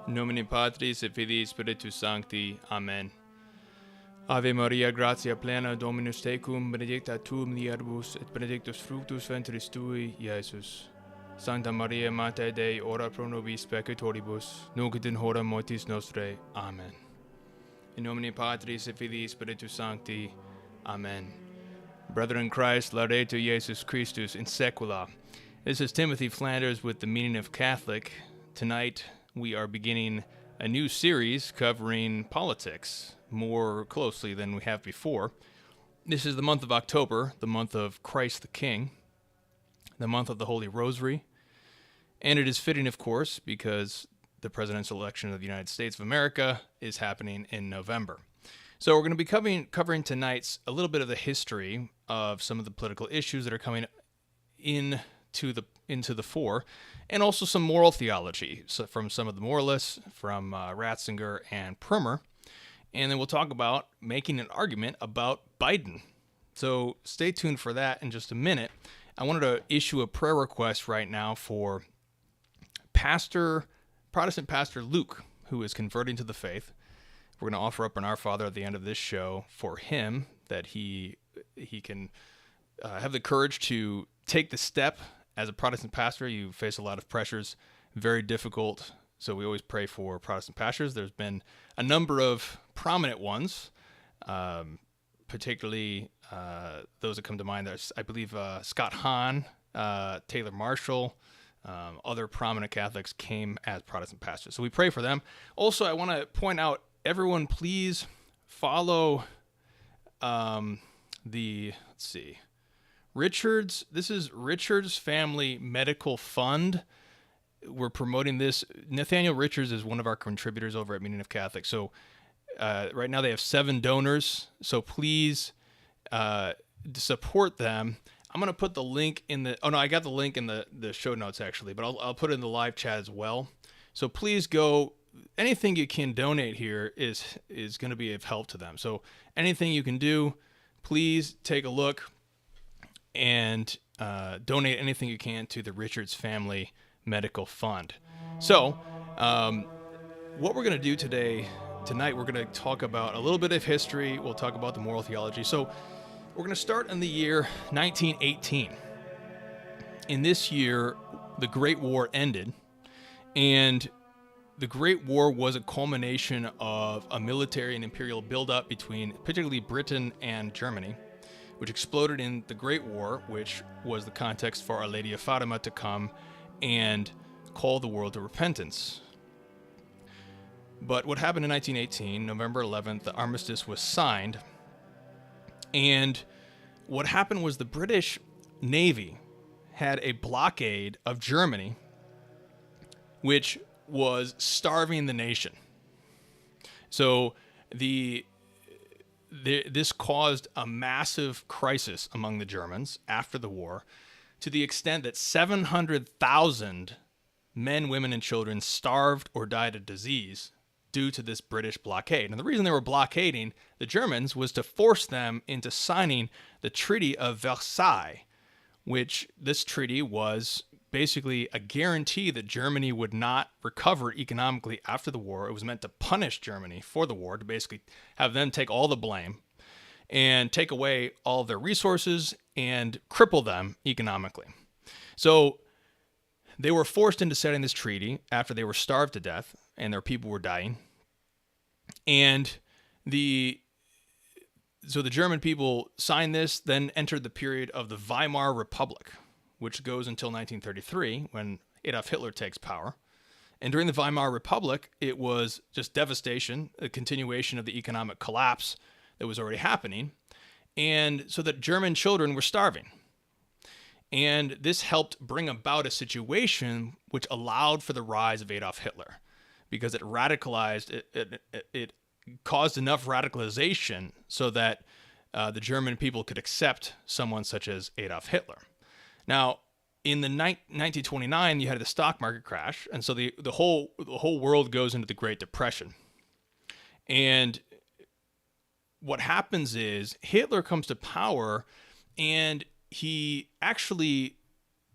Nomine Patris et Filii Spiritus Sancti. Amen. Ave Maria, gratia plena, Dominus tecum, benedicta tu mulieribus, et benedictus fructus ventris tui, Iesus. Sancta Maria, Mater Dei, ora pro nobis peccatoribus, nunc et in hora mortis nostrae. Amen. In nomine Patris et Filii Spiritus Sancti. Amen. Brethren in Christ, laudetur Jesus Christus in secula. This is Timothy Flanders with the meaning of Catholic. Tonight we are beginning a new series covering politics more closely than we have before. This is the month of October, the month of Christ the King, the month of the Holy Rosary, and it is fitting, of course, because the presidential election of the United States of America is happening in November. So we're going to be covering tonight's a little bit of the history of some of the political issues that are coming into the fore, and also some moral theology from some of the moralists, from Ratzinger and Prümmer. And then we'll talk about making an argument about Biden. So stay tuned for that in just a minute. I wanted to issue a prayer request right now for Protestant Pastor Luke, who is converting to the faith. We're going to offer up an Our Father at the end of this show for him, that he can have the courage to take the step. As a Protestant pastor, you face a lot of pressures, very difficult. So we always pray for Protestant pastors. There's been a number of prominent ones, particularly those that come to mind. There's, I believe, Scott Hahn, Taylor Marshall, other prominent Catholics came as Protestant pastors. So we pray for them. Also, I want to point out, everyone, please follow Richard's. This is Richard's Family Medical Fund. We're promoting this. Nathaniel Richards is one of our contributors over at Meaning of Catholic. So right now they have 7 donors. So please support them. I'm going to put the link in the... Oh, no, I got the link in the show notes, actually. But I'll put it in the live chat as well. So please go... Anything you can donate here is going to be of help to them. So anything you can do, please take a look and donate anything you can to the Richards Family Medical Fund. So what we're going to do tonight, we're going to talk about a little bit of history. We'll talk about the moral theology. So we're going to start in the year 1918. In this year, the Great War ended, and the Great War was a culmination of a military and imperial buildup between particularly Britain and Germany, which exploded in the Great War, which was the context for Our Lady of Fatima to come and call the world to repentance. But what happened in 1918, November 11th, the armistice was signed, and what happened was the British Navy had a blockade of Germany, which was starving the nation. So this caused a massive crisis among the Germans after the war, to the extent that 700,000 men, women, and children starved or died of disease due to this British blockade. And the reason they were blockading the Germans was to force them into signing the Treaty of Versailles, which this treaty was basically a guarantee that Germany would not recover economically after the war. It was meant to punish Germany for the war, to basically have them take all the blame and take away all of their resources and cripple them economically. So they were forced into signing this treaty after they were starved to death and their people were dying. And so the German people signed this, then entered the period of the Weimar Republic, which goes until 1933, when Adolf Hitler takes power. And during the Weimar Republic, it was just devastation, a continuation of the economic collapse that was already happening. And so that German children were starving. And this helped bring about a situation which allowed for the rise of Adolf Hitler, because it radicalized, it caused enough radicalization so that the German people could accept someone such as Adolf Hitler. Now, in the 1929, you had the stock market crash, and so the whole world goes into the Great Depression. And what happens is Hitler comes to power, and he actually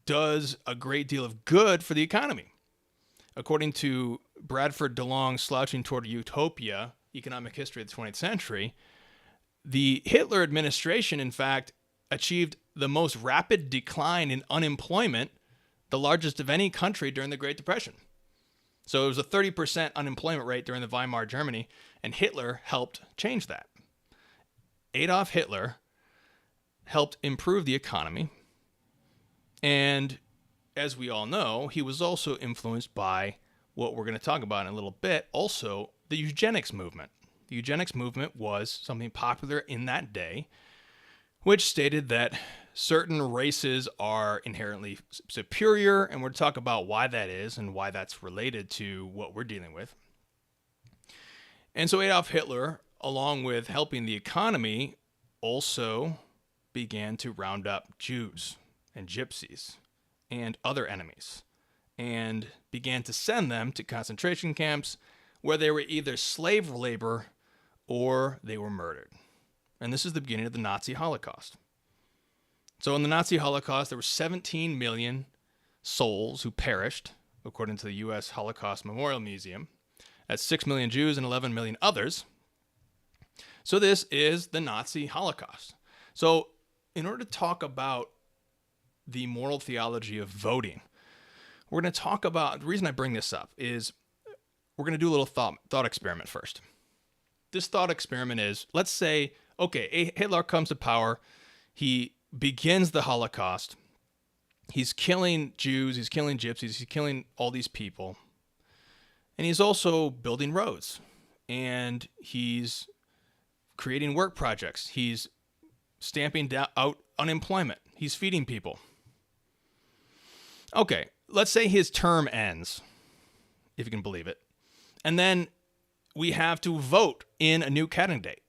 does a great deal of good for the economy. according to Bradford DeLong's Slouching Toward Utopia, Economic History of the 20th Century, the Hitler administration, in fact, achieved the most rapid decline in unemployment, the largest of any country during the Great Depression. So it was a 30% unemployment rate during the Weimar Germany, and Hitler helped change that. Adolf Hitler helped improve the economy, and as we all know, he was also influenced by what we're going to talk about in a little bit, also the eugenics movement. The eugenics movement was something popular in that day, which stated that certain races are inherently superior, and we're going to talk about why that is and why that's related to what we're dealing with. And so Adolf Hitler, along with helping the economy, also began to round up Jews and gypsies and other enemies, and began to send them to concentration camps where they were either slave labor or they were murdered. And this is the beginning of the Nazi Holocaust. So in the Nazi Holocaust, there were 17 million souls who perished, according to the U.S. Holocaust Memorial Museum. That's 6 million Jews and 11 million others. So this is the Nazi Holocaust. So in order to talk about the moral theology of voting, we're going to talk about, the reason I bring this up is we're going to do a little thought experiment first. This thought experiment is, let's say, okay, Hitler comes to power. He begins the Holocaust. He's killing Jews. He's killing gypsies. He's killing all these people. And he's also building roads. And he's creating work projects. He's stamping out unemployment. He's feeding people. Okay, let's say his term ends, if you can believe it. And then we have to vote in a new candidate.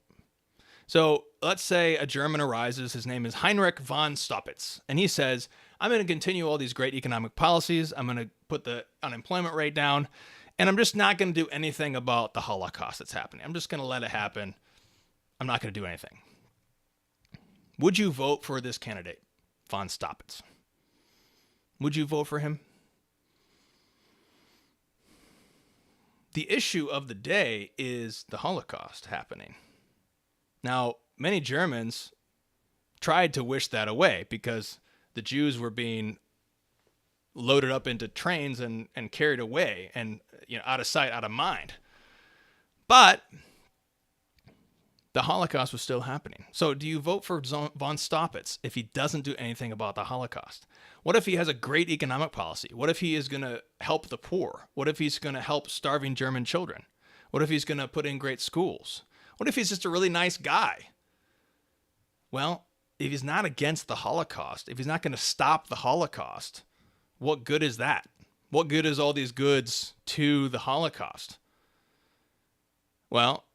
So let's say a German arises, his name is Heinrich von Staupitz, and he says, I'm going to continue all these great economic policies, I'm going to put the unemployment rate down, and I'm just not going to do anything about the Holocaust that's happening. I'm just going to let it happen. I'm not going to do anything. Would you vote for this candidate, von Staupitz? Would you vote for him? The issue of the day is the Holocaust happening. Now, many Germans tried to wish that away because the Jews were being loaded up into trains and carried away and, out of sight, out of mind. But the Holocaust was still happening. So do you vote for von Staupitz if he doesn't do anything about the Holocaust? What if he has a great economic policy? What if he is going to help the poor? What if he's going to help starving German children? What if he's going to put in great schools? What if he's just a really nice guy? Well, if he's not against the Holocaust, if he's not going to stop the Holocaust, what good is that? What good is all these goods to the Holocaust? Well,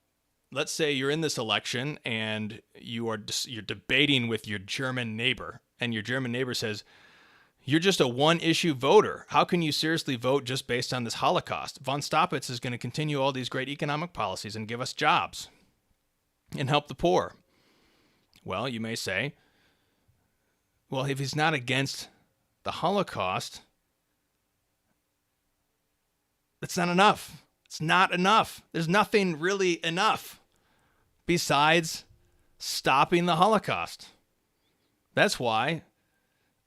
let's say you're in this election and you're debating with your German neighbor, and your German neighbor says, you're just a one-issue voter. How can you seriously vote just based on this Holocaust? Von Staupitz is going to continue all these great economic policies and give us jobs and help the poor. Well, you may say, well, if he's not against the Holocaust, that's not enough. It's not enough. There's nothing really enough besides stopping the Holocaust. That's why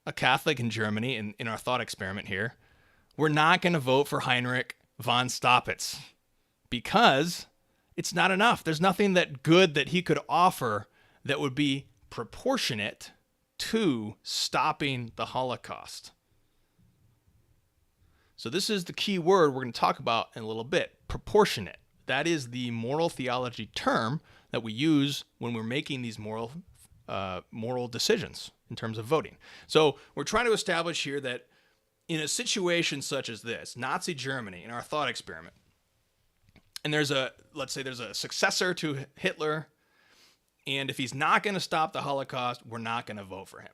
a Catholic in Germany, in our thought experiment here, we're not going to vote for Heinrich von Staupitz because it's not enough. There's nothing that good that he could offer that would be proportionate to stopping the Holocaust. So this is the key word we're going to talk about in a little bit, proportionate. That is the moral theology term that we use when we're making these moral decisions in terms of voting. So we're trying to establish here that in a situation such as this, Nazi Germany, in our thought experiment, and let's say there's a successor to Hitler, and if he's not going to stop the Holocaust, we're not going to vote for him.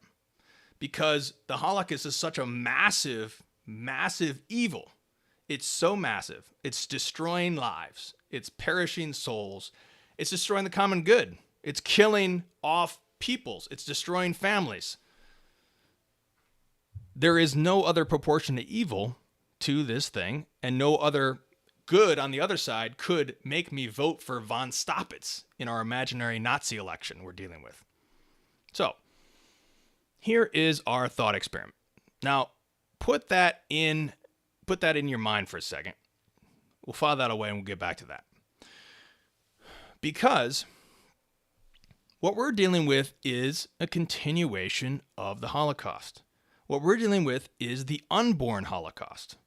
Because the Holocaust is such a massive, massive evil. It's so massive. It's destroying lives. It's perishing souls. It's destroying the common good. It's killing off peoples. It's destroying families. There is no other proportionate evil to this thing, and no other good on the other side could make me vote for von Staupitz in our imaginary Nazi election we're dealing with. So, here is our thought experiment. Now, put that in your mind for a second. We'll file that away and we'll get back to that. Because what we're dealing with is a continuation of the Holocaust. What we're dealing with is the unborn Holocaust.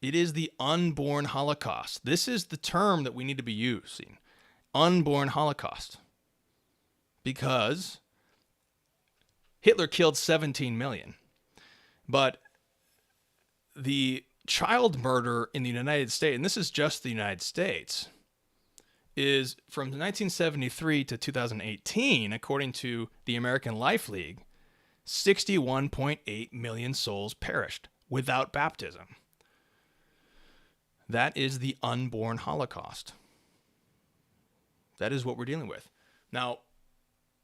It is the unborn Holocaust. This is the term that we need to be using. Unborn Holocaust. Because Hitler killed 17 million. But the child murder in the United States, and this is just the United States, is from 1973 to 2018, according to the American Life League, 61.8 million souls perished without baptism. That is the unborn Holocaust. That is what we're dealing with. Now,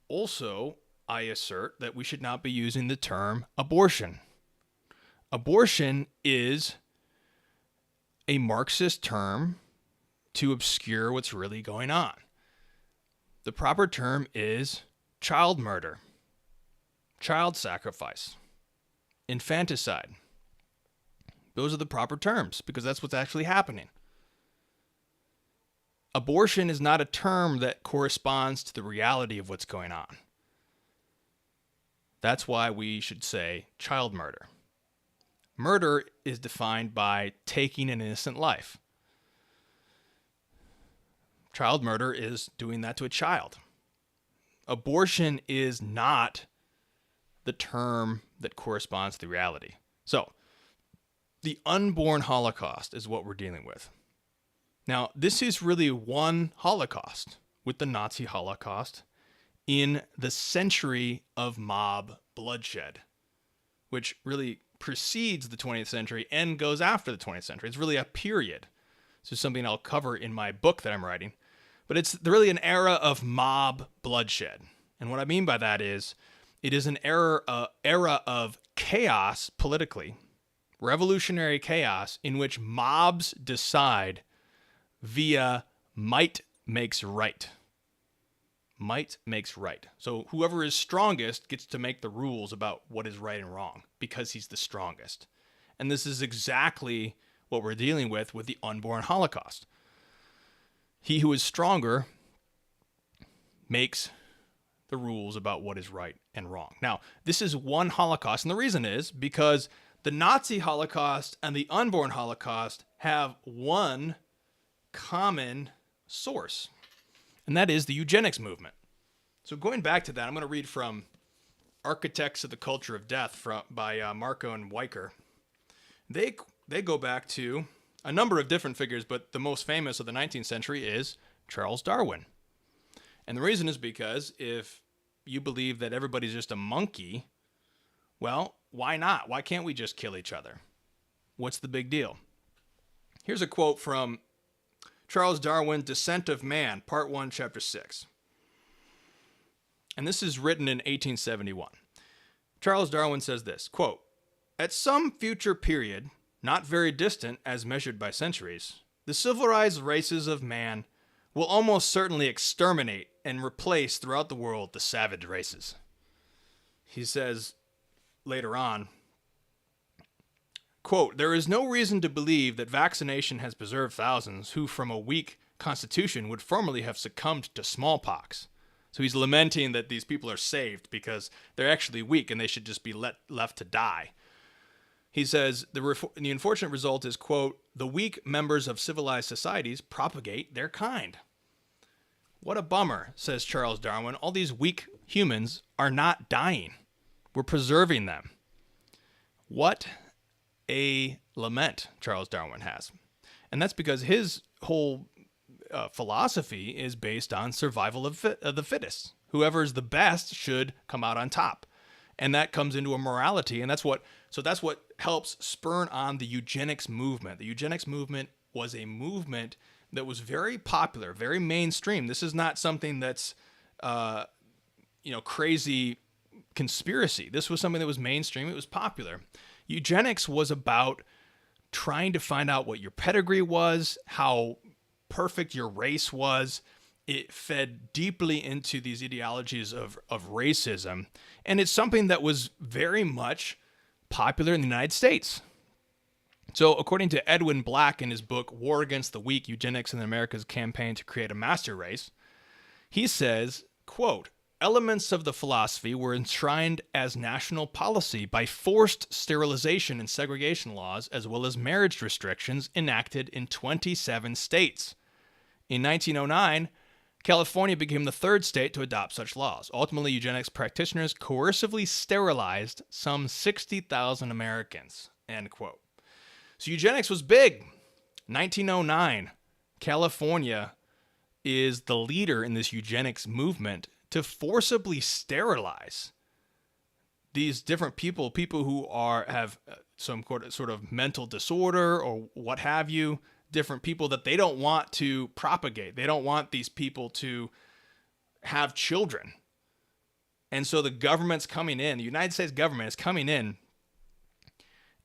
also, I assert that we should not be using the term abortion. Abortion is a Marxist term to obscure what's really going on. The proper term is child murder, child sacrifice, infanticide. Those are the proper terms because that's what's actually happening. Abortion is not a term that corresponds to the reality of what's going on. That's why we should say child murder. Murder is defined by taking an innocent life. Child murder is doing that to a child. Abortion is not the term that corresponds to the reality. So, the unborn Holocaust is what we're dealing with. Now, this is really one Holocaust with the Nazi Holocaust in the century of mob bloodshed, which really precedes the 20th century and goes after the 20th century. It's really a period. This is something I'll cover in my book that I'm writing. But it's really an era of mob bloodshed. And what I mean by that is it is an era of chaos politically, revolutionary chaos in which mobs decide via might makes right. Might makes right. So whoever is strongest gets to make the rules about what is right and wrong because he's the strongest. And this is exactly what we're dealing with the unborn Holocaust. He who is stronger makes the rules about what is right and wrong. Now, this is one Holocaust, and the reason is because the Nazi Holocaust and the unborn Holocaust have one common source, and that is the Eugenics movement. So going back to that, I'm going to read from Architects of the Culture of Death by Marco and Weicker. They go back to a number of different figures, but the most famous of the 19th century is Charles Darwin. And the reason is because if you believe that everybody's just a monkey, well, why not? Why can't we just kill each other? What's the big deal? Here's a quote from Charles Darwin, Descent of Man, Part 1, Chapter 6. And this is written in 1871. Charles Darwin says this, quote, "At some future period, not very distant as measured by centuries, the civilized races of man will almost certainly exterminate and replace throughout the world the savage races." He says later on, quote, "There is no reason to believe that vaccination has preserved thousands who from a weak constitution would formerly have succumbed to smallpox." So he's lamenting that these people are saved because they're actually weak and they should just be left to die. He says, the unfortunate result is, quote, "The weak members of civilized societies propagate their kind." What a bummer, says Charles Darwin. All these weak humans are not dying. We're preserving them. What a lament Charles Darwin has. And that's because his whole philosophy is based on survival of the fittest. Whoever is the best should come out on top. And that comes into a morality, and that's what helps spur on the eugenics movement. The eugenics movement was a movement that was very popular, very mainstream. This is not something that's crazy conspiracy. This was something that was mainstream. It was popular. Eugenics was about trying to find out what your pedigree was, how perfect your race was. It fed deeply into these ideologies of racism. And it's something that was very much popular in the United States. So according to Edwin Black in his book, War Against the Weak, Eugenics in America's Campaign to Create a Master Race, he says, quote, elements of the philosophy were enshrined as national policy by forced sterilization and segregation laws, as well as marriage restrictions enacted in 27 states. In 1909, California became the third state to adopt such laws. Ultimately, eugenics practitioners coercively sterilized some 60,000 Americans, end quote. So eugenics was big. 1909, California is the leader in this eugenics movement to forcibly sterilize these different people who have some sort of mental disorder or what have you, different people that they don't want to propagate. They don't want these people to have children. And so the government's coming in, the United States government is coming in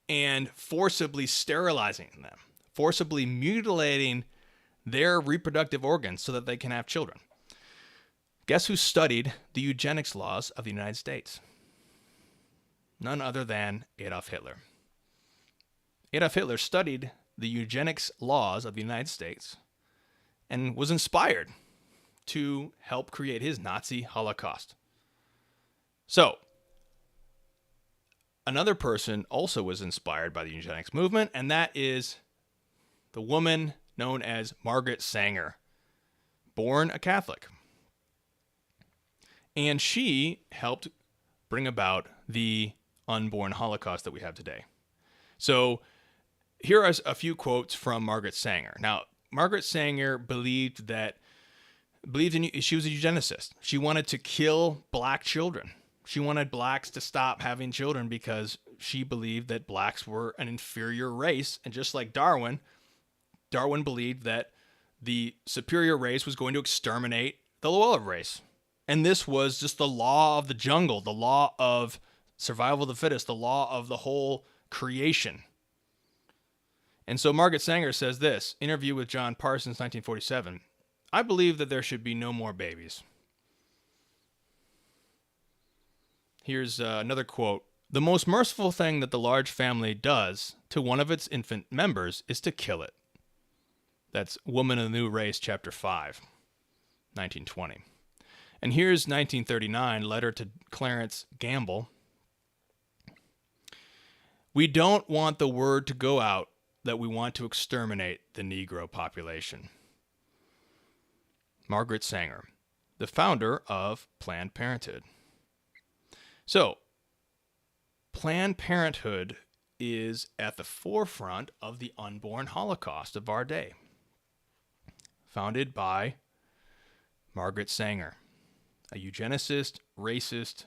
and forcibly sterilizing them, forcibly mutilating their reproductive organs so that they can have children. Guess who studied the eugenics laws of the United States? None other than Adolf Hitler. Adolf Hitler studied the eugenics laws of the United States and was inspired to help create his Nazi Holocaust. So, another person also was inspired by the eugenics movement, and that is the woman known as Margaret Sanger, born a Catholic. And she helped bring about the unborn Holocaust that we have today. So here are a few quotes from Margaret Sanger. Now, Margaret Sanger believed in, she was a eugenicist. She wanted to kill black children. She wanted blacks to stop having children because she believed that blacks were an inferior race. And just like Darwin believed that the superior race was going to exterminate the lower race. And this was just the law of the jungle, the law of survival of the fittest, the law of the whole creation. And so Margaret Sanger says this, interview with John Parsons, 1947, I believe that there should be no more babies. Here's another quote. The most merciful thing that the large family does to one of its infant members is to kill it. That's Woman of the New Race, Chapter 5, 1920. And here's 1939, letter to Clarence Gamble. We don't want the word to go out that we want to exterminate the Negro population. Margaret Sanger, the founder of Planned Parenthood. So, Planned Parenthood is at the forefront of the unborn Holocaust of our day. Founded by Margaret Sanger, a eugenicist, racist,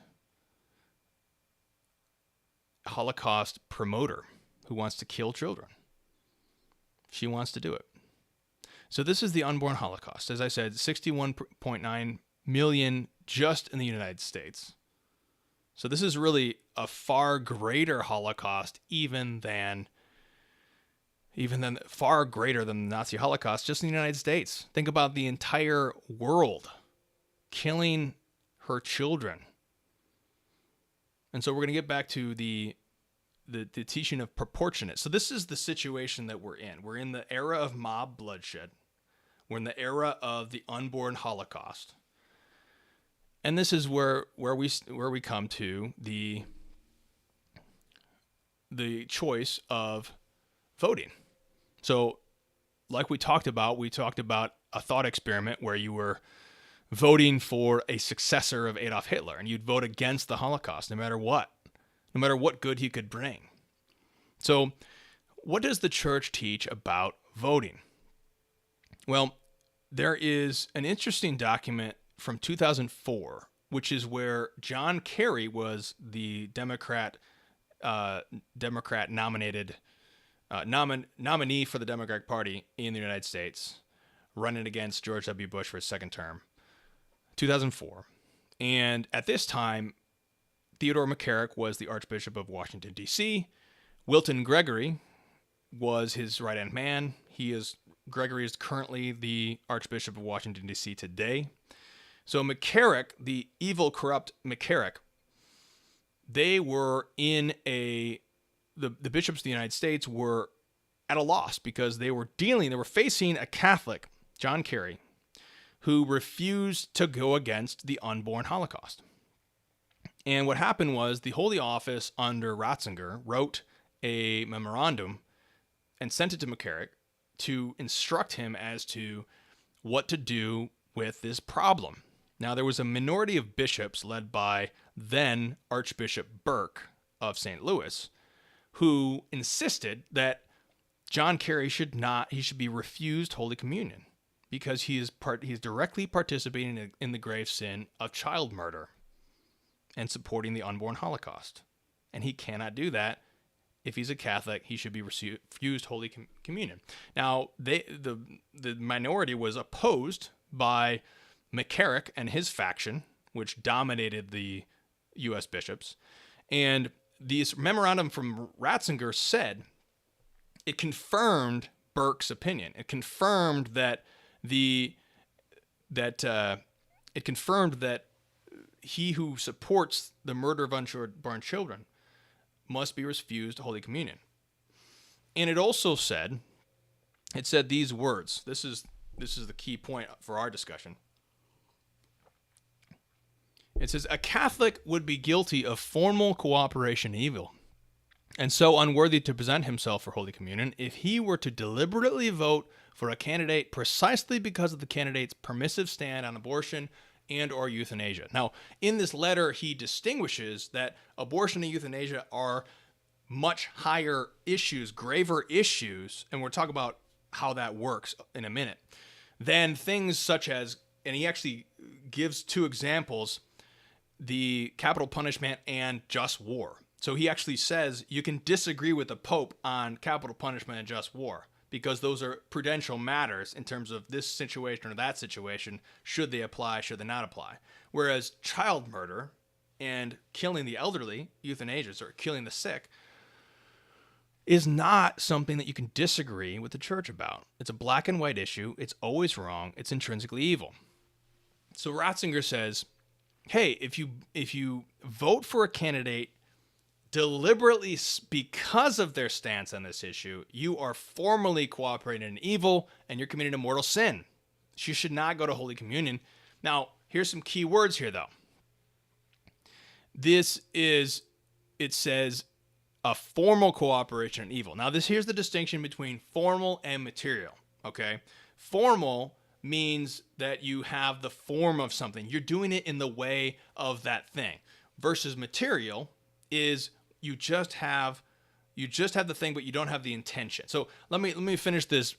Holocaust promoter who wants to kill children. She wants to do it. So this is the unborn Holocaust. As I said, 61.9 million just in the United States. So this is really a far greater Holocaust even far greater than the Nazi Holocaust just in the United States. Think about the entire world killing her children. And so we're going to get back to the teaching of proportionate. So this is the situation that we're in. We're in the era of mob bloodshed. We're in the era of the unborn Holocaust. And this is where we come to the choice of voting. So like we talked about a thought experiment where you were voting for a successor of Adolf Hitler, and you'd vote against the Holocaust no matter what good he could bring. So what does the church teach about voting? Well, there is an interesting document from 2004, which is where John Kerry was the Democrat nominated nominee for the Democratic Party in the United States, running against George W. Bush for his second term, 2004. And at this time, Theodore McCarrick was the Archbishop of Washington, D.C. Wilton Gregory was his right-hand man. Gregory is currently the Archbishop of Washington, D.C. today. So McCarrick, the evil, corrupt McCarrick, they were the bishops of the United States were at a loss because they were facing a Catholic, John Kerry, who refused to go against the unborn Holocaust. And what happened was the Holy Office under Ratzinger wrote a memorandum and sent it to McCarrick to instruct him as to what to do with this problem. Now, there was a minority of bishops led by then Archbishop Burke of St. Louis, who insisted that John Kerry should be refused Holy Communion because he is directly participating in the grave sin of child murder and supporting the unborn Holocaust. And he cannot do that. If he's a Catholic, he should be refused Holy Communion. Now, the minority was opposed by McCarrick and his faction, which dominated the U.S. bishops. And this memorandum from Ratzinger said it confirmed Burke's opinion. It confirmed that he who supports the murder of unborn children must be refused Holy Communion. And it also said these words. This is the key point for our discussion. It says, a Catholic would be guilty of formal cooperation in evil, and so unworthy to present himself for Holy Communion if he were to deliberately vote for a candidate precisely because of the candidate's permissive stand on abortion and or euthanasia. Now, in this letter, he distinguishes that abortion and euthanasia are much higher issues, graver issues, and we'll talk about how that works in a minute, than things such as, and he actually gives two examples, the capital punishment and just war. So he actually says you can disagree with the Pope on capital punishment and just war because those are prudential matters in terms of this situation or that situation. Should they apply? Should they not apply? Whereas child murder and killing the elderly, euthanasia, or killing the sick, is not something that you can disagree with the church about. It's a black and white issue. It's always wrong. It's intrinsically evil. So Ratzinger says, hey, if you vote for a candidate deliberately because of their stance on this issue, you are formally cooperating in evil and you're committing a mortal sin. You should not go to Holy Communion. Now, here's some key words here, though. It says a formal cooperation in evil. Now, here's the distinction between formal and material, okay? Formal means that you have the form of something. You're doing it in the way of that thing. Versus material is you just have the thing, but you don't have the intention. So let me finish this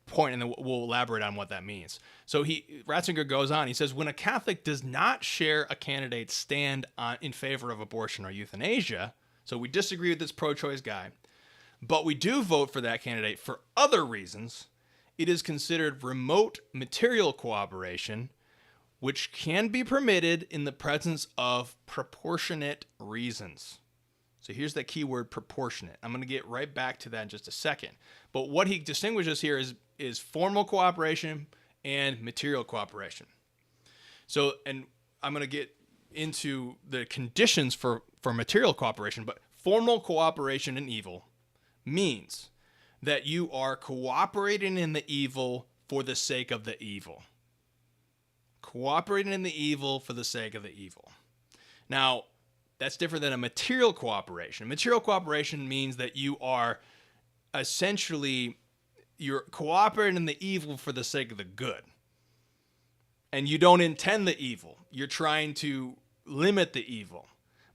point, and then we'll elaborate on what that means. So Ratzinger goes on. He says, when a Catholic does not share a candidate's stand in favor of abortion or euthanasia, so we disagree with this pro-choice guy, but we do vote for that candidate for other reasons, it is considered remote material cooperation, which can be permitted in the presence of proportionate reasons. So here's that key word, proportionate. I'm going to get right back to that in just a second. But what he distinguishes here is formal cooperation and material cooperation. So, and I'm going to get into the conditions for material cooperation, but formal cooperation in evil means that you are cooperating in the evil for the sake of the evil. Cooperating in the evil for the sake of the evil. Now, that's different than a material cooperation. Material cooperation means that you are you're cooperating in the evil for the sake of the good. And you don't intend the evil. You're trying to limit the evil.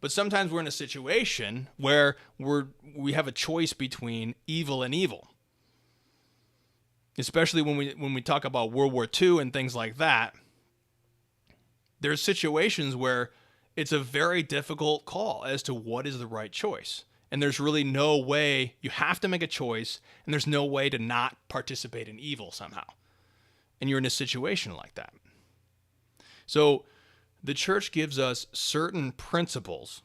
But sometimes we're in a situation where we have a choice between evil and evil. Especially when we talk about World War II and things like that. There's situations where it's a very difficult call as to what is the right choice. And there's really no way, you have to make a choice, and there's no way to not participate in evil somehow. And you're in a situation like that. So the church gives us certain principles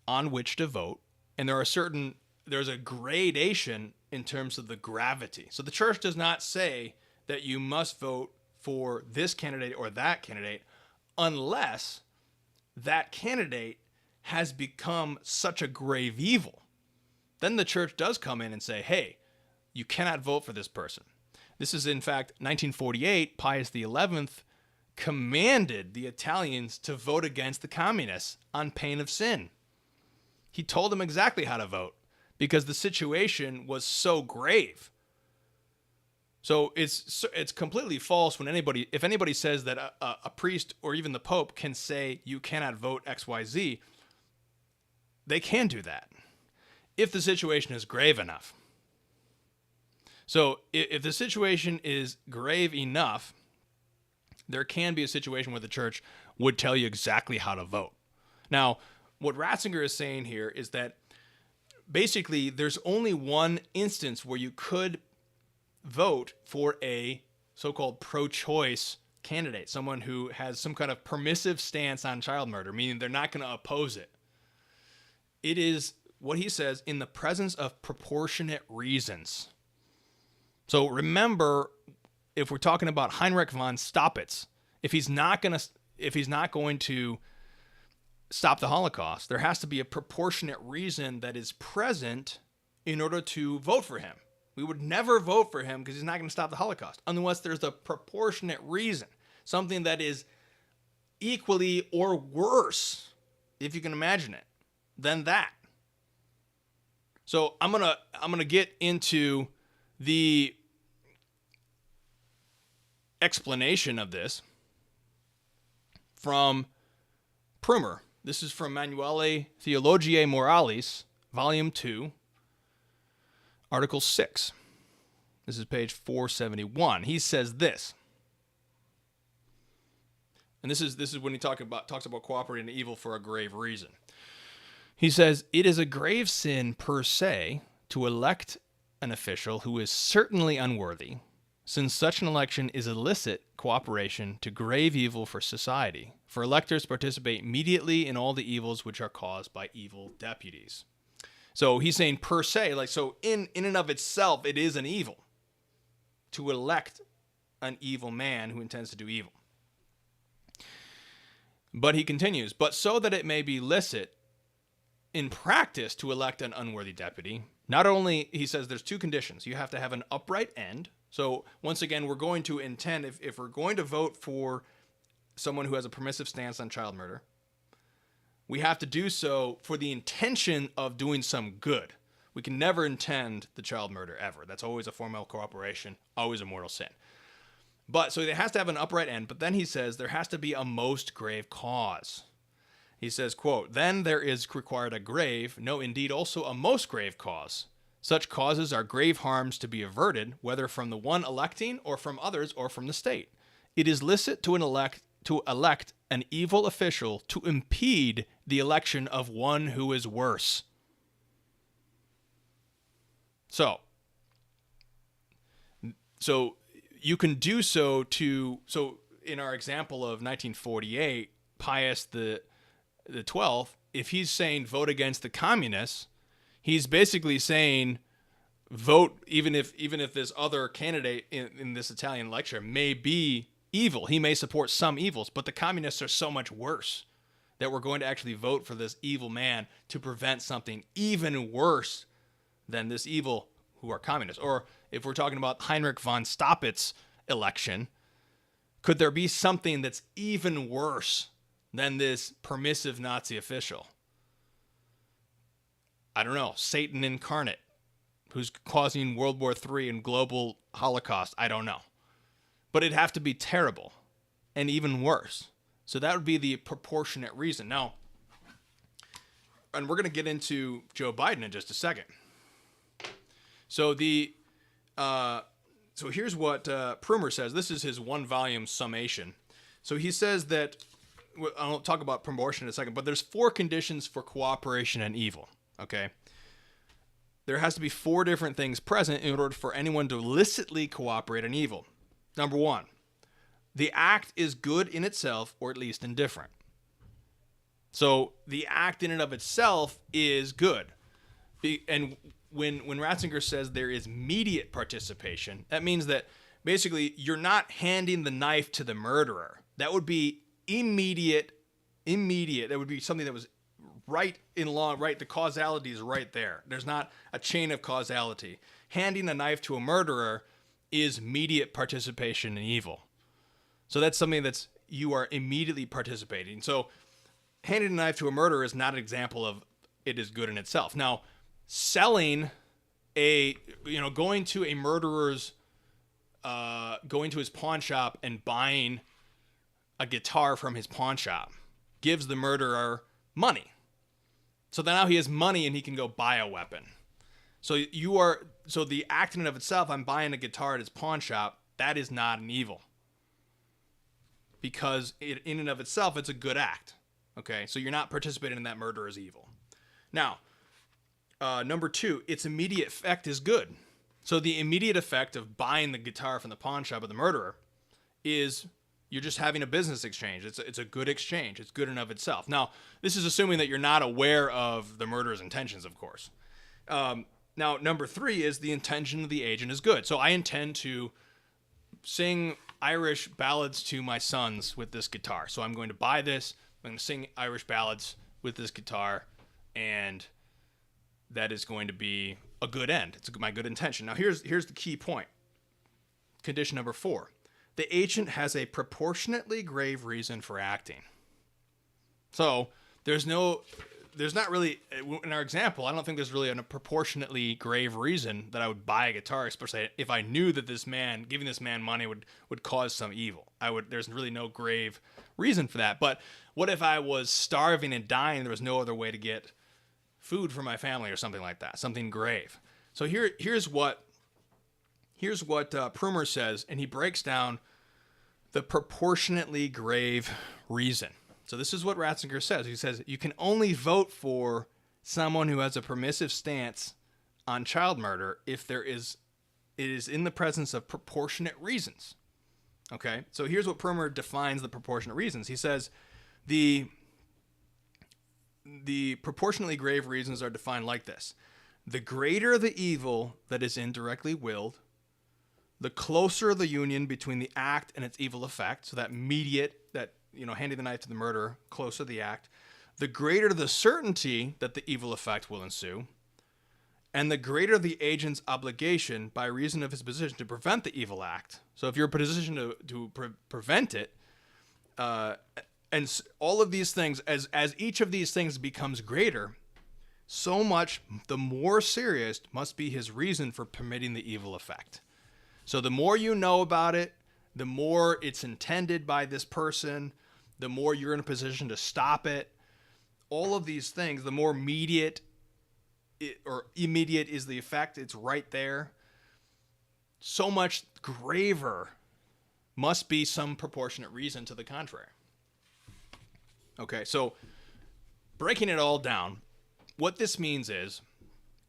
on which to vote, and there are certain there's a gradation in terms of the gravity. So the church does not say that you must vote for this candidate or that candidate unless that candidate has become such a grave evil. Then the church does come in and say, hey, you cannot vote for this person. This is, in fact, 1948, Pius XI commanded the Italians to vote against the communists on pain of sin. He told them exactly how to vote because the situation was so grave. So it's completely false when if anybody says that a priest or even the Pope can say you cannot vote XYZ, they can do that if the situation is grave enough. So if the situation is grave enough, there can be a situation where the church would tell you exactly how to vote. Now, what Ratzinger is saying here is that basically there's only one instance where you could vote for a so-called pro-choice candidate, someone who has some kind of permissive stance on child murder, meaning they're not going to oppose it. It is, what he says, in the presence of proportionate reasons. So remember, if we're talking about Heinrich von Staupitz, if he's not going to stop the Holocaust, there has to be a proportionate reason that is present in order to vote for him. We would never vote for him because he's not going to stop the Holocaust unless there's a proportionate reason, something that is equally or worse, if you can imagine it, than that. So I'm gonna get into the explanation of this from Prumer. This is from Manuale Theologiae Moralis, Volume 2, Article 6. This is page 471. He says this, and this is when he talks about cooperating in evil for a grave reason. He says, it is a grave sin per se to elect an official who is certainly unworthy, since such an election is illicit cooperation to grave evil for society, for electors participate immediately in all the evils which are caused by evil deputies. So he's saying per se, like, so in and of itself, it is an evil to elect an evil man who intends to do evil. But he continues, but so that it may be licit in practice to elect an unworthy deputy, not only, he says there's two conditions. You have to have an upright end. So once again, we're going to intend, if we're going to vote for someone who has a permissive stance on child murder, we have to do so for the intention of doing some good. We can never intend the child murder ever. That's always a form of cooperation, always a mortal sin. But so it has to have an upright end, but then he says there has to be a most grave cause. He says, quote, then there is required a grave, no, indeed also a most grave cause. Such causes are grave harms to be averted, whether from the one electing or from others or from the state. It is licit to elect an evil official to impede the election of one who is worse. So you can do so in our example of 1948, Pius the 12th, if he's saying vote against the communists, he's basically saying vote even if this other candidate in this Italian lecture may be evil. He may support some evils, but the communists are so much worse that we're going to actually vote for this evil man to prevent something even worse than this evil who are communists. Or if we're talking about Heinrich von Staupitz election, could there be something that's even worse than this permissive Nazi official? I don't know, Satan incarnate, who's causing World War III and global Holocaust. I don't know. But it'd have to be terrible and even worse. So that would be the proportionate reason. Now, and we're going to get into Joe Biden in just a second. So so here's what Prumer says. This is his one-volume summation. So he says that, I'll talk about proportion in a second, but there's 4 conditions for cooperation and evil. Okay, there has to be 4 different things present in order for anyone to illicitly cooperate in evil. Number 1, the act is good in itself, or at least indifferent. So the act in and of itself is good. And when Ratzinger says there is immediate participation, that means that basically you're not handing the knife to the murderer. That would be immediate. That would be something that was right in law, right? The causality is right there. There's not a chain of causality. Handing a knife to a murderer is immediate participation in evil. So that's something that's, you are immediately participating. So handing a knife to a murderer is not an example of it is good in itself. Now, selling going to a murderer's, going to his pawn shop and buying a guitar from his pawn shop gives the murderer money. So now he has money and he can go buy a weapon. So the act in and of itself, I'm buying a guitar at his pawn shop, that is not an evil. Because in and of itself, it's a good act. Okay, so you're not participating in that murderer's evil. Now, number 2, its immediate effect is good. So the immediate effect of buying the guitar from the pawn shop of the murderer is you're just having a business exchange. It's a good exchange. It's good in and of itself. Now, this is assuming that you're not aware of the murderer's intentions, of course. Now, number 3 is the intention of the agent is good. So I intend to sing Irish ballads to my sons with this guitar. So I'm going to buy this. I'm going to sing Irish ballads with this guitar, and that is going to be a good end. It's my good intention. Now, here's the key point. Condition number 4. The agent has a proportionately grave reason for acting. So there's not really, in our example, I don't think there's really a proportionately grave reason that I would buy a guitar, especially if I knew that giving this man money would cause some evil. There's really no grave reason for that. But what if I was starving and dying and there was no other way to get food for my family or something like that, something grave? So here's what Prumer says, and he breaks down the proportionately grave reason. So this is what Ratzinger says. He says, you can only vote for someone who has a permissive stance on child murder if it is in the presence of proportionate reasons. Okay? So here's what Prumer defines the proportionate reasons. He says the proportionately grave reasons are defined like this. The greater the evil that is indirectly willed, the closer the union between the act and its evil effect, so that handing the knife to the murderer, closer the act, the greater the certainty that the evil effect will ensue, and the greater the agent's obligation by reason of his position to prevent the evil act. So if you're in a position to prevent it, and all of these things, as each of these things becomes greater, so much the more serious must be his reason for permitting the evil effect. So the more you know about it, the more it's intended by this person, the more you're in a position to stop it. All of these things, the more immediate is the effect. It's right there. So much graver must be some proportionate reason to the contrary. Okay, so breaking it all down, what this means is,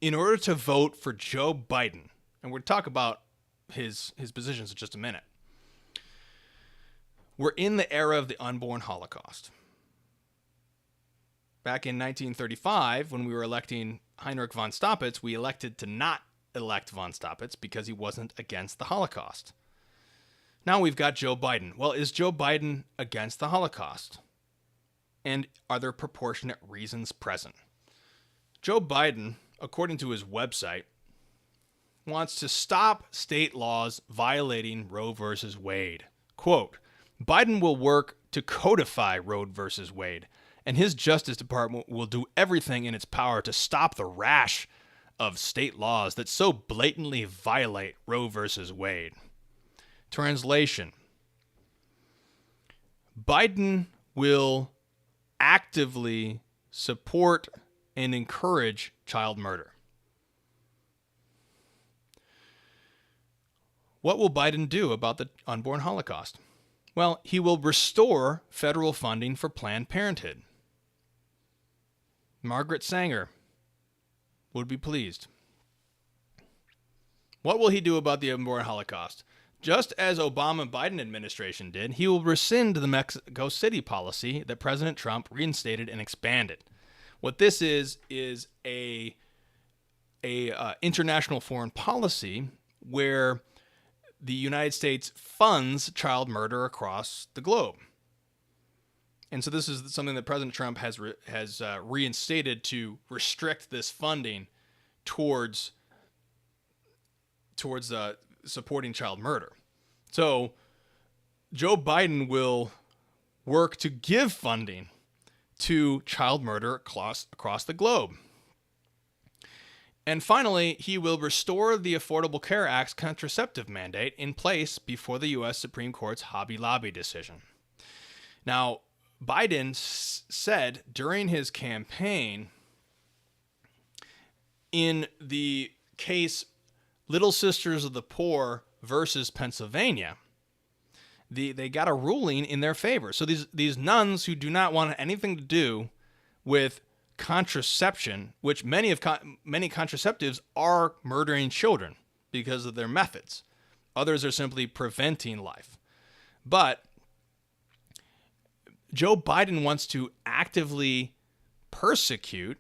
in order to vote for Joe Biden, and we'll talk about his positions in just a minute, we're in the era of the unborn holocaust. Back in 1935, when we were electing Heinrich von Stauffitz, we elected to not elect von Stauffitz because he wasn't against the Holocaust. Now we've got Joe Biden. Well, is Joe Biden against the Holocaust? And are there proportionate reasons present? Joe Biden, according to his website, wants to stop state laws violating Roe versus Wade. Quote, Biden will work to codify Roe versus Wade, and his Justice Department will do everything in its power to stop the rash of state laws that so blatantly violate Roe versus Wade. Translation: Biden will actively support and encourage child murder. What will Biden do about the unborn Holocaust? Well, he will restore federal funding for Planned Parenthood. Margaret Sanger would be pleased. What will he do about the unborn Holocaust? Just as Obama-Biden administration did, he will rescind the Mexico City policy that President Trump reinstated and expanded. What this is international foreign policy where the United States funds child murder across the globe. And so this is something that President Trump has reinstated to restrict this funding towards supporting child murder. So Joe Biden will work to give funding to child murder across the globe. And finally, he will restore the Affordable Care Act's contraceptive mandate in place before the U.S. Supreme Court's Hobby Lobby decision. Now, Biden said during his campaign, in the case Little Sisters of the Poor versus Pennsylvania, they got a ruling in their favor. So these nuns who do not want anything to do with contraception, which many contraceptives are murdering children because of their methods. Others are simply preventing life. But Joe Biden wants to actively persecute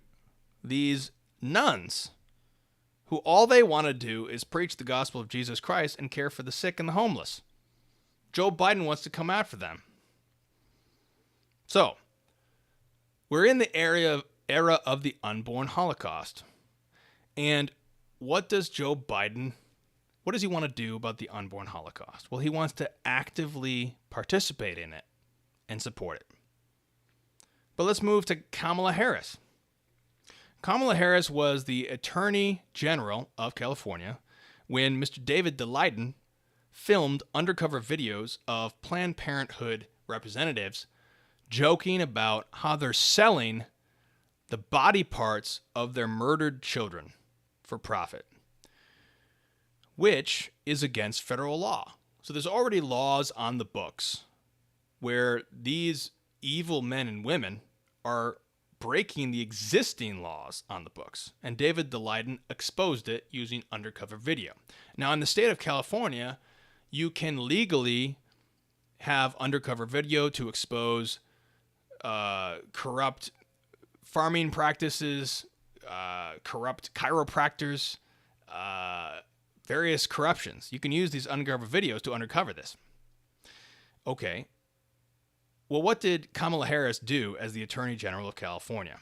these nuns who all they want to do is preach the gospel of Jesus Christ and care for the sick and the homeless. Joe Biden wants to come after them. So, we're in the era of the unborn holocaust. And what does he want to do about the unborn holocaust? Well, he wants to actively participate in it and support it. But let's move to Kamala Harris. Kamala Harris was the Attorney General of California when Mr. David Daleiden filmed undercover videos of Planned Parenthood representatives joking about how they're selling the body parts of their murdered children for profit, which is against federal law. So there's already laws on the books where these evil men and women are breaking the existing laws on the books. And David Daleiden exposed it using undercover video. Now, in the state of California, you can legally have undercover video to expose corrupt farming practices, corrupt chiropractors, various corruptions. You can use these undercover videos to uncover this. Okay. Well, what did Kamala Harris do as the Attorney General of California?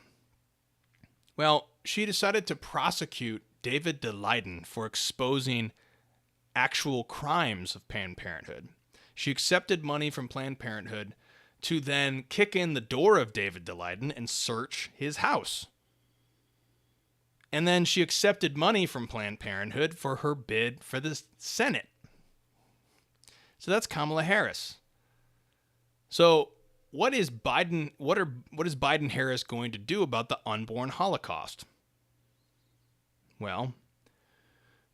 Well, she decided to prosecute David Daleiden for exposing actual crimes of Planned Parenthood. She accepted money from Planned Parenthood to then kick in the door of David Daleiden and search his house. And then she accepted money from Planned Parenthood for her bid for the Senate. So that's Kamala Harris. So what is Biden-Harris going to do about the unborn holocaust? Well,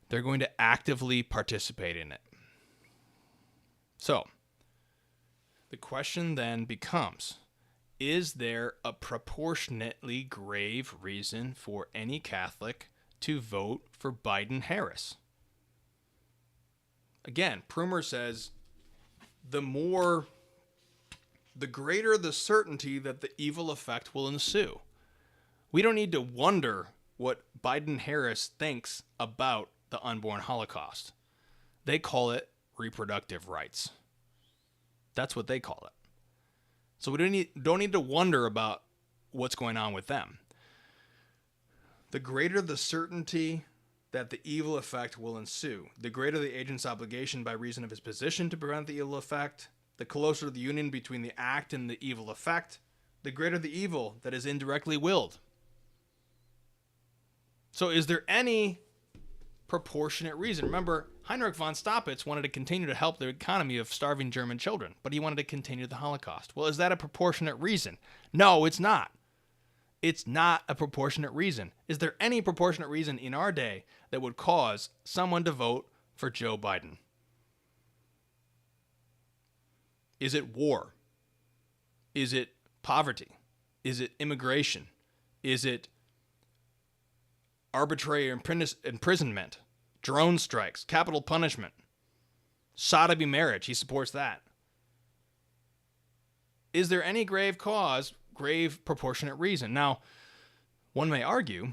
they're going to actively participate in it. So, the question then becomes, is there a proportionately grave reason for any Catholic to vote for Biden-Harris? Again, Prumer says, the greater the certainty that the evil effect will ensue. We don't need to wonder what Biden-Harris thinks about the unborn holocaust. They call it reproductive rights. That's what they call it. So we don't need to wonder about what's going on with them. The greater the certainty that the evil effect will ensue, the greater the agent's obligation by reason of his position to prevent the evil effect, the closer the union between the act and the evil effect, the greater the evil that is indirectly willed. So is there any proportionate reason? Remember, Heinrich von Staupitz wanted to continue to help the economy of starving German children, but he wanted to continue the Holocaust. Well, is that a proportionate reason? No, it's not. It's not a proportionate reason. Is there any proportionate reason in our day that would cause someone to vote for Joe Biden? Is it war? Is it poverty? Is it immigration? Is it arbitrary imprisonment, drone strikes, capital punishment, sodomy marriage? He supports that. Is there any grave cause, grave proportionate reason? Now, one may argue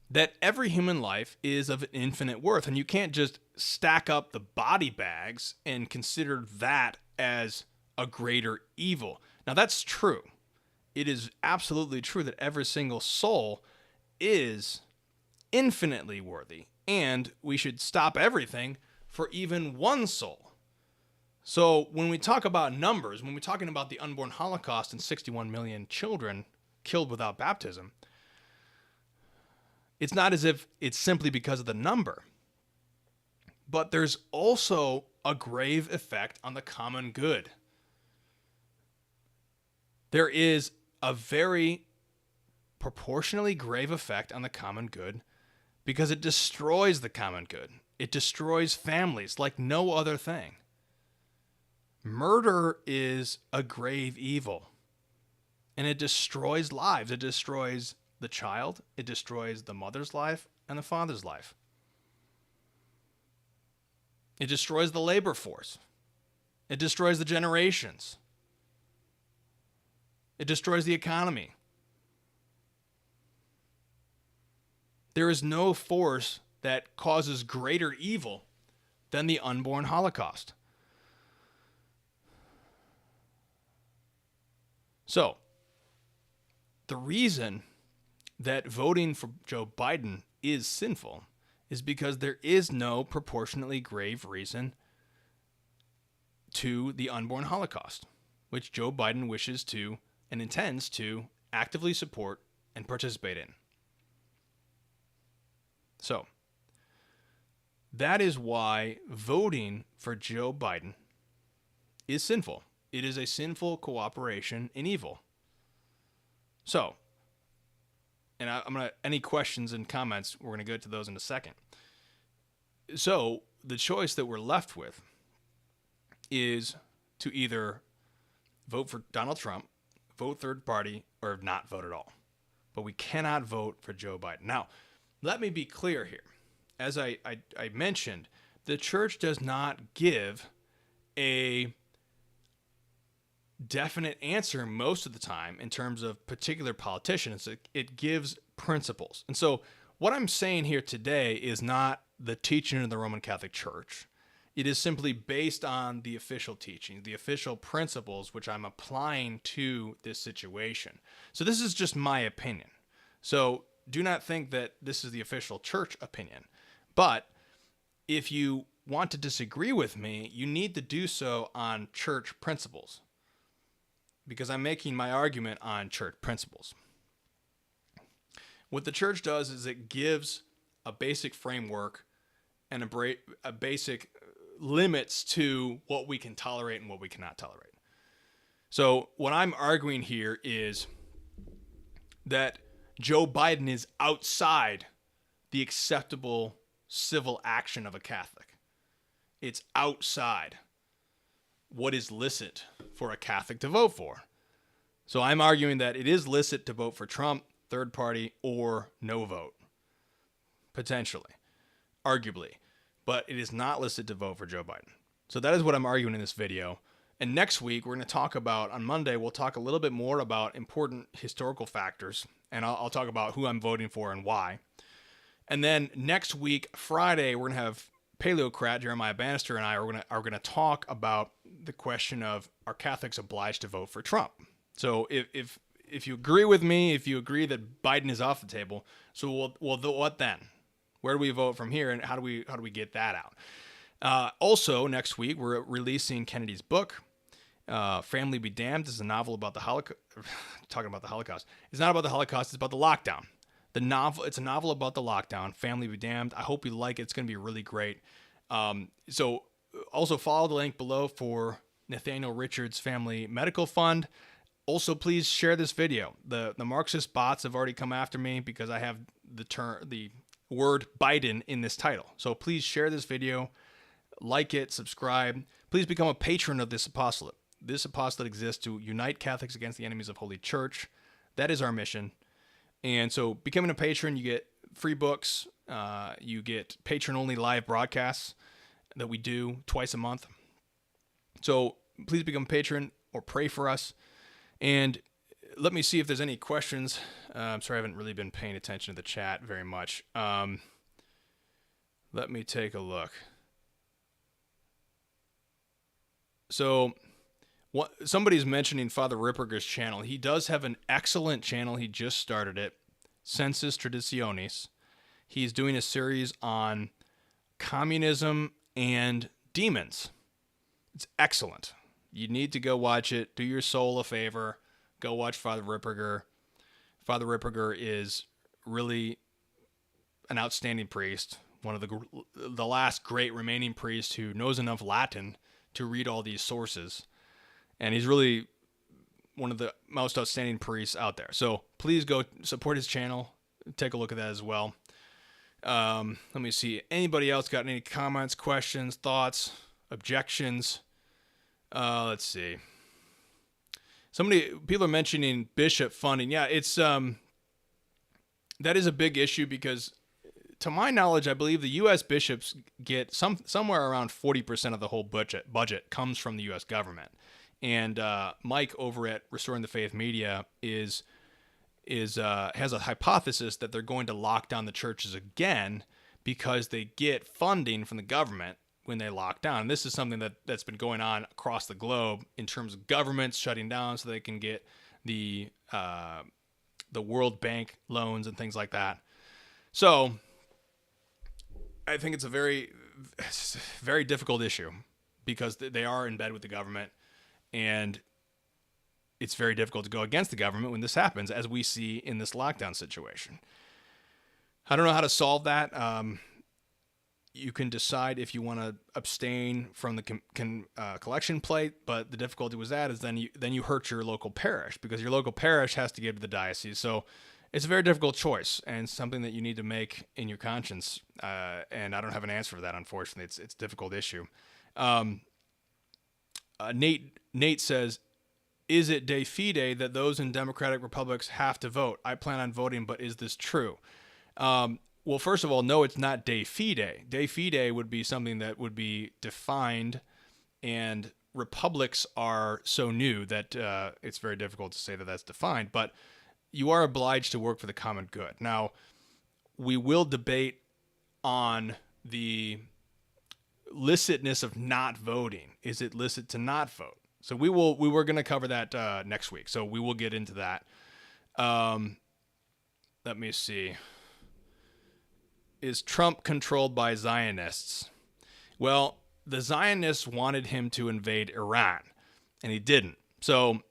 that every human life is of infinite worth, and you can't just stack up the body bags and consider that as a greater evil. Now, that's true. It is absolutely true that every single soul is infinitely worthy, and we should stop everything for even one soul. So when we talk about numbers, when we're talking about the unborn holocaust and 61 million children killed without baptism, it's not as if it's simply because of the number, but there's also a grave effect on the common good. There is a very proportionally grave effect on the common good because it destroys the common good. It destroys families like no other thing. Murder is a grave evil, and it destroys lives. It destroys the child, it destroys the mother's life and the father's life. It destroys the labor force. It destroys the generations. It destroys the economy. There is no force that causes greater evil than the unborn holocaust. So, the reason that voting for Joe Biden is sinful is because there is no proportionately grave reason to the unborn holocaust, which Joe Biden wishes to and intends to actively support and participate in. So, that is why voting for Joe Biden is sinful. It is a sinful cooperation in evil. So, and I'm going to, any questions and comments, we're going to get to those in a second. So, the choice that we're left with is to either vote for Donald Trump, vote third party, or not vote at all. But we cannot vote for Joe Biden. Now, let me be clear here. As I mentioned, the church does not give a definite answer most of the time in terms of particular politicians. It gives principles. And so what I'm saying here today is not the teaching of the Roman Catholic Church. It is simply based on the official teaching, the official principles, which I'm applying to this situation. So this is just my opinion. So do not think that this is the official church opinion. But if you want to disagree with me, you need to do so on church principles, because I'm making my argument on church principles. What the church does is it gives a basic framework and a basic limits to what we can tolerate and what we cannot tolerate. So what I'm arguing here is that Joe Biden is outside the acceptable civil action of a Catholic. It's outside what is licit for a Catholic to vote for. So I'm arguing that it is licit to vote for Trump, third party, or no vote. Potentially. Arguably. But it is not licit to vote for Joe Biden. So that is what I'm arguing in this video. And next week, we're going to talk about, on Monday, we'll talk a little bit more about important historical factors. And I'll talk about who I'm voting for and why. And then next week, Friday, we're going to have Paleocrat Jeremiah Bannister and I are going to talk about the question of, are Catholics obliged to vote for Trump? So if you agree with me, if you agree that Biden is off the table, so what then? Where do we vote from here, and how do we get that out? Also, next week we're releasing Kennedy's book, "Family Be Damned." This is a novel about the Holocaust. Talking about the Holocaust. It's not about the Holocaust. It's about the lockdown. It's a novel about the lockdown. Family Be Damned. I hope you like it. It's going to be really great. So also follow the link below for Nathaniel Richards' Family Medical Fund. Also, please share this video. The Marxist bots have already come after me because I have the word Biden in this title. So please share this video, like it, subscribe. Please become a patron of this apostolate. This apostolate exists to unite Catholics against the enemies of Holy Church. That is our mission. And so becoming a patron, you get free books. You get patron-only live broadcasts that we do twice a month. So please become a patron or pray for us. And let me see if there's any questions I'm sorry, I haven't really been paying attention to the chat very much. Let me take a look. So, somebody's mentioning Father Ripperger's channel. He does have an excellent channel. He just started it, Sensus Traditionis. He's doing a series on communism and demons. It's excellent. You need to go watch it. Do your soul a favor. Go watch Father Ripperger. Father Ripperger is really an outstanding priest, one of the last great remaining priest who knows enough Latin to read all these sources. And he's really one of the most outstanding priests out there. So please go support his channel. Take a look at that as well. Let me see. Anybody else got any comments, questions, thoughts, objections? Let's see. People are mentioning bishop funding. Yeah, it's that is a big issue because, to my knowledge, I believe the U.S. bishops get somewhere around 40% of the whole budget comes from the U.S. government. And Mike over at Restoring the Faith Media has a hypothesis that they're going to lock down the churches again because they get funding from the government when they lock down. And this is something that's been going on across the globe in terms of governments shutting down so they can get the World Bank loans and things like that. So I think it's a very, very difficult issue because they are in bed with the government, and it's very difficult to go against the government when this happens, as we see in this lockdown situation. I don't know how to solve that. You can decide if you want to abstain from the collection plate, but the difficulty with that is then you hurt your local parish because your local parish has to give to the diocese. So it's a very difficult choice and something that you need to make in your conscience. And I don't have an answer for that, unfortunately. It's a difficult issue. Nate says, is it de fide that those in democratic republics have to vote? I plan on voting, but is this true? Well, first of all, no, it's not de fide. De fide would be something that would be defined, and republics are so new that it's very difficult to say that that's defined, but you are obliged to work for the common good. Now, we will debate on the licitness of not voting. Is it licit to not vote? So we were going to cover that next week, so we will get into that. Let me see. Is Trump controlled by Zionists? Well, the Zionists wanted him to invade Iran, and he didn't. So,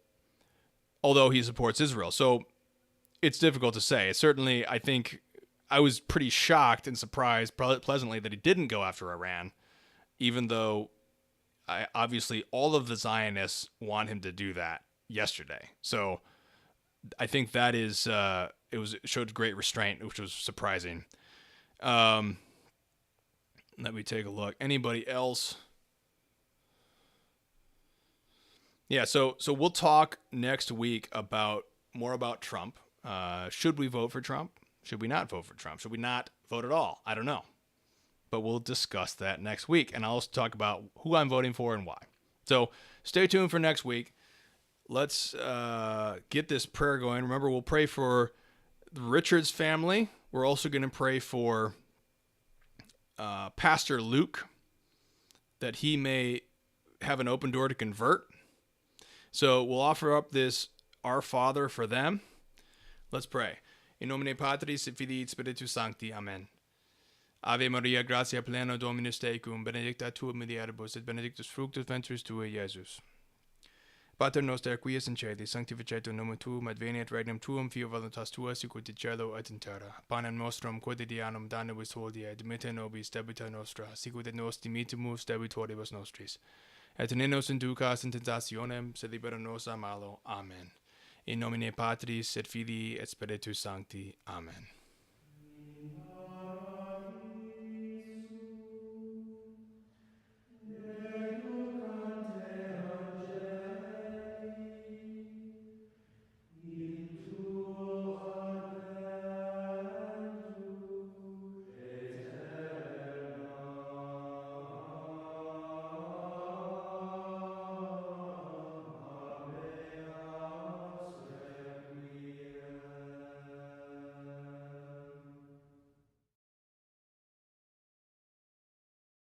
although he supports Israel. So, it's difficult to say. Certainly, I think I was pretty shocked and surprised pleasantly that he didn't go after Iran, even though obviously all of the Zionists want him to do that yesterday. So, I think that is it showed great restraint, which was surprising. Let me take a look. Anybody else? Yeah, so we'll talk next week more about Trump. Should we vote for Trump? Should we not vote for Trump? Should we not vote at all? I don't know. But we'll discuss that next week, and I'll also talk about who I'm voting for and why. So stay tuned for next week. Let's get this prayer going. Remember, we'll pray for the Richards family. We're also going to pray for Pastor Luke, that he may have an open door to convert. So we'll offer up this Our Father for them. Let's pray. In nomine Patris et Filii et Spiritus Sancti. Amen. Ave Maria, gratia plena, Dominus tecum, benedicta tu in mulieribus, et benedictus fructus ventris tui, Iesus. Pater noster, qui es in caeli, sanctificetur nomen tuum, adveniat regnum tuum, fiat voluntas tua, sicut in cielo et in terra. Panem nostrum quotidianum da nobis hodie, et dimitte nobis debita nostra, sicut et nos dimittimus debitoribus nostris. Et ne nos inducas in tentationem, sed libera nos a malo. Amen. In nomine Patris et Filii et Spiritus Sancti. Amen.